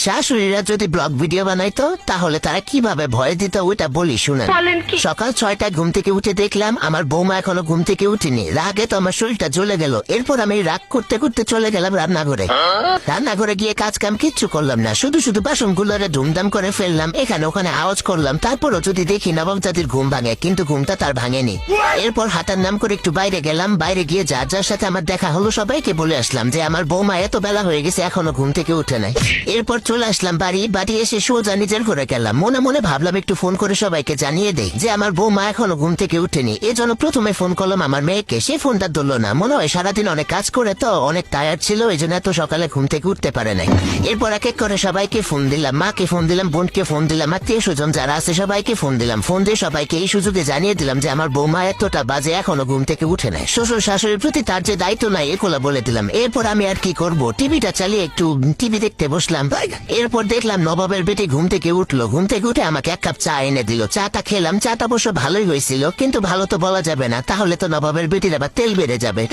শাশুড়িরা যদি blog video বানাইতো তাহলে তারা কিভাবে ভয় দিত ওইটা বলি শুনেন। সকাল 6টায় ঘুম থেকে উঠে দেখলাম আমার বৌমা এখনো ঘুম থেকে উঠেনি। রাগে তো আমার শরীরটা জ্বলে গেল। এরপর আমি রাগ করতে করতে চলে গেলাম রান্নাঘরে গিয়ে কাজ কাম কিচ্ছু করলাম না, শুধু শুধু বাসনগুলোরে ধুমধাম করে ফেললাম, এখানে ওখানে আওয়াজ করলাম। তারপরও যদি দেখি নবাব জাতির ঘুম ভাঙে, কিন্তু ঘুমটা তার ভাঙেনি। এরপর হাঁটার নাম করে একটু বাইরে গেলাম। বাইরে গিয়ে যার যার সাথে আমার দেখা হলো সবাইকে বলে আসলাম যে আমার বৌমা এত বেলা হয়ে গেছে এখনো ঘুম থেকে উঠে নাই। এরপর চলে আসলাম বাড়ি এসে সোজা নিজের ঘরে গেলাম। মনে মনে ভাবলাম একটু ফোন করে সবাইকে জানিয়ে দেই যে আমার বৌমা এখনো ঘুম থেকে উঠেনি। এজন্য প্রথমে ফোন করলাম আমার মেয়েকে। সে ফোনটা ধরলো না, মনে হয় সারাদিন অনেক কাজ করে তো অনেক টায়ার্ড ছিল, এই জন্য এত সকালে ঘুম থেকে উঠতে পারে নাই। এরপর এক এক করে সবাইকে ফোন দিলাম, মাকে ফোন দিলাম, বোনকে ফোন দিলাম, আত্মীয় স্বজন যারা আছে সবাইকে ফোন দিলাম। ফোন দিয়ে সবাইকে এই সুযোগে জানিয়ে দিলাম যে আমার বৌমা এতটা বাজে এখনো ঘুম থেকে উঠে নাই। শ্বশুর শাশুড়ির প্রতি তার যে দায়িত্ব নাই এগুলো বলে দিলাম। এরপর আমি আর কি করব, টিভিটা চালিয়ে একটু টিভি দেখতে বসলাম। এরপর দেখলাম নবাবের বেটি ঘুম থেকে উঠলো। ঘুম থেকে উঠে আমাকে এক কাপ চা এনে দিল। চাটা খেলাম। চাটা অবশ্য ভালোই হয়েছিল, কিন্তু ভালো তো বলা যাবে না, তাহলে তো নবাবের বেটির আবার তেল বেড়ে যাবে।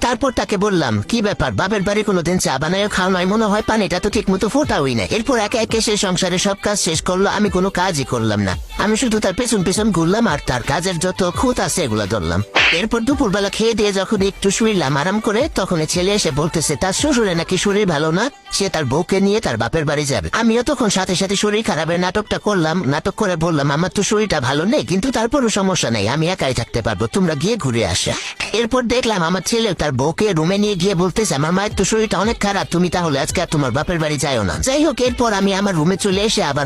তারপর তাকে বললাম কি ব্যাপার, বাপের বাড়ি কোনোদিন চা বানায় খাওয়া নয়, মনে হয় পানিটা তো ঠিক মতো ফোটাওই না। এরপর একে একে সে সংসারে সব কাজ শেষ করলো, আমি কোনো কাজই করলাম না। আমি শুধু তার পেছন পেছন ঘুরলাম আর তার কাজের যত খুঁত আছে এগুলো ধরলাম। এরপর দুপুরবেলা খেয়ে দিয়ে যখন একটু শুইলাম আরাম করে, তখন ছেলে এসে বলতেছে তার শ্বশুরে নাকি শরীর ভালো না, সে তার বউকে নিয়ে তার বাপের বাড়ি যাবে। আমিও তখন সাথে সাথে শরীর খারাপের নাটকটা করলাম। নাটক করে বললাম আমার তো শরীরটা ভালো নেই, কিন্তু তারপরও সমস্যা নেই, আমি একাই থাকতে পারবো, তোমরা গিয়ে ঘুরে আসা। এরপর দেখলাম আমার ছেলে তার বউকে রুমে নিয়ে গিয়ে বলতেছে আমার মায়ের তো শরীরটা অনেক খারাপ, তুমি তাহলে আজকে আর তোমার বাপের বাড়ি যাও না। যাই হোক, এরপর আমি আমার রুমে চলে এসে আবার